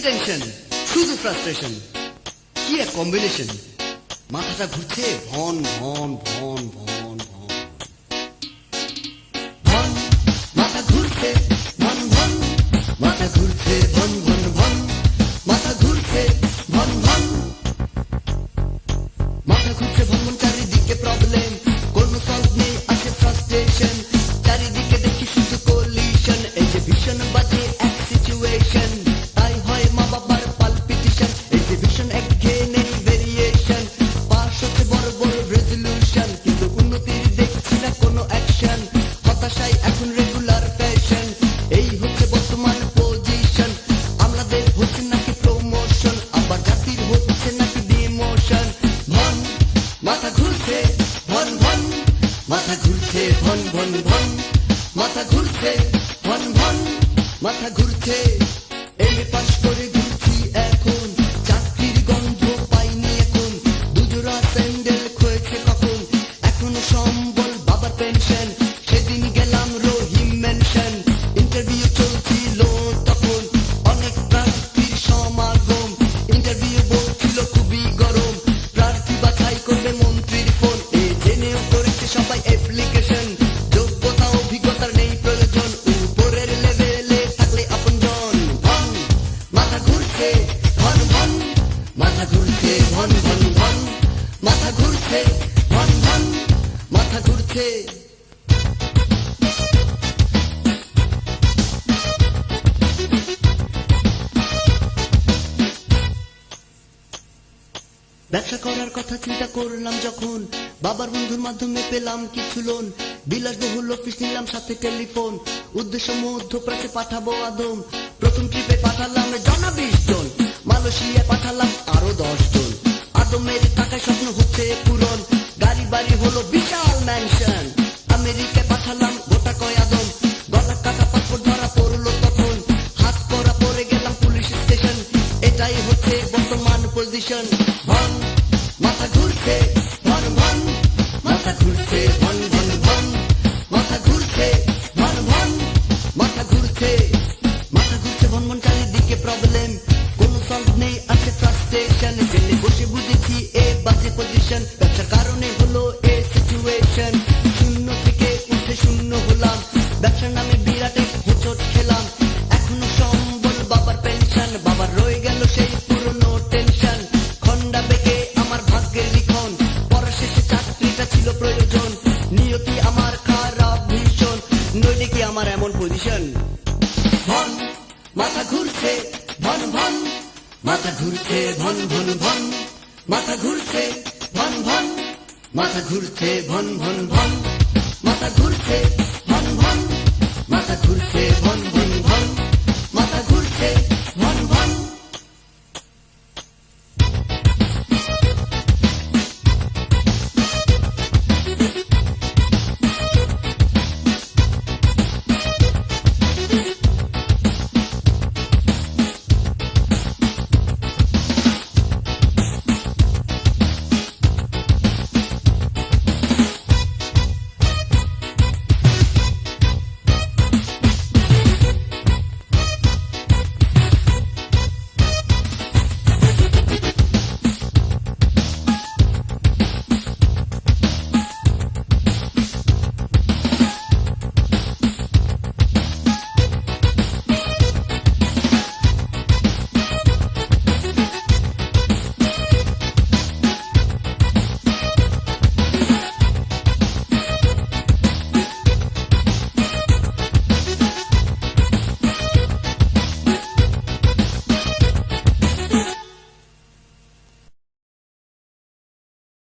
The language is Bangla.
টেনশন, শুধু ফ্রাস্ট্রেশন। কি এক কম্বিনেশন, মাথাটা ঘুরছে ভন ভন ভন ভন ভন ভন, মাথা ঘুরছে ভন ভন, মাথা ঘুরছে ভন ভন ভন, মাথা ঘুরছে ভন ভন, মাথা ঘুরছে ভন ভন। চারিদিকে প্রবলেম, কোনো সলভ নেই, আছে ফ্রাস্ট্রেশন। চারিদিকে দেখি শুধু কলিশন, এই যে ভীষণ বাজে এক সিচুয়েশন। তাই হয় মা বাবার পালপিটিশন, এই যে ভীষণ একঘেয়ে নেই ভেরিয়েশন। পাস হচ্ছে বড় বড় রেজলিউশন, কিন্তু উন্নতির দেখছি না কোনো অ্যাকশন। হতাশাই এখন রেগুলার ফ্যাশন, এই হচ্ছে বর্তমান পজিশন। আমাদের হচ্ছে নাকি প্রমোশন, আবার জাতির হচ্ছে নাকি ডিমোশন। ভন, মাথা ঘুরছে ভন ভন, মাথা ঘুরছে ভন ভন ভন, মাথা ঘুরছে ভন ভন, মাথা ঘুরছে। এমএ পাস করে ঘুরছি এখন, চাকরির গন্ধ পাইনি এখন। দুজোড়া স্যান্ডেল খুঁয়েছে কখন, এখনো সম্বল বাবার পেনশন। সেদিন গেলাম রহিম মেনশন, ইন্টারভিউ চলছিল তখন, অনেক প্রার্থীর সমাগম। ইন্টারভিউ বলছিল খুবই গরম, প্রার্থী বাছাই করবে মন্ত্রীর ফোন। এ জেনেও করেছে সবাই অ্যাপ্লিকেশন, যোগ্যতা অভিজ্ঞতার নেই প্রয়োজন, উপরের লেভেলে থাকলে আপনজন। ভন, মাথা ঘুরছে ভন ভন, মাথা ঘুরছে ভন ভন ভন, মাথা ঘুরছে ভন ভন, মাথা ঘুরছে। ব্যবসা করার কথা চিন্তা করলাম যখন, বাবার বন্ধুর মাধ্যমে পেলাম কিছু লোন। বিলাসবহুল অফিস নিলাম, সাথে টেলিফোন, উদ্দেশ্য মধ্যপ্রাচ্যে পাঠাবো আদম। প্রথম ট্রিপে পাঠালাম জনা 20 জন, মালয়েশিয়ায় পাঠালাম আরো 10 জন। আদমের টাকায় স্বপ্ন হচ্ছে পূরণ, গাড়ি বাড়ি হলো বিশাল ম্যানশন। আমেরিকায় পাঠালাম গোটা কয় আদম, গলা কাটা পাসপোর্ট ধরা পড়লো তখন। হাত করা পড়ে গেলাম পুলিশ স্টেশন, এটাই হচ্ছে বর্তমান পজিশন। ভন, মাথা ঘুরছে ভন ভন, মাথা ঘুরছে ভন ভন ভন, মাথা ঘুরছে ভন ভন, মাথা ঘুরছে। মাথা ঘুরছে ভন ভন, চারিদিকে প্রবলেম, কোনো সলভ নেই, আছে ফ্রাস্ট্রেশন। জেলে বসে বুঝেছি এ বাজে পজিশন, ব্যবসার কারণে হলো এ সিচুয়েশন। শূন্য থেকে উঠে শূন্য হলাম, ব্যবসার নামে বিরাট এক হোঁচট খেলাম। এখনো সম্বল বাবার পেনশন, বাবার রয়ে গেল সেই পুরনো টেনশন। খন্ডা বেঁকে আমার ভাগ্যের লিখন, পড়া শেষে চাকরিটা ছিল প্রয়োজন। নিয়তি আমার খারাপ ভীষণ, নইলে কি আমার এমন পজিশন। ভন, মাথা ঘুরছে ভন ভন, মাথা ঘুরছে ভন ভন ভন, মাথা ঘুরছে ভন ভন, মাথা ঘুরছে ভন ভন ভন, মাথা ঘুরছে ভন ভন, মাথা ঘুরছে ভন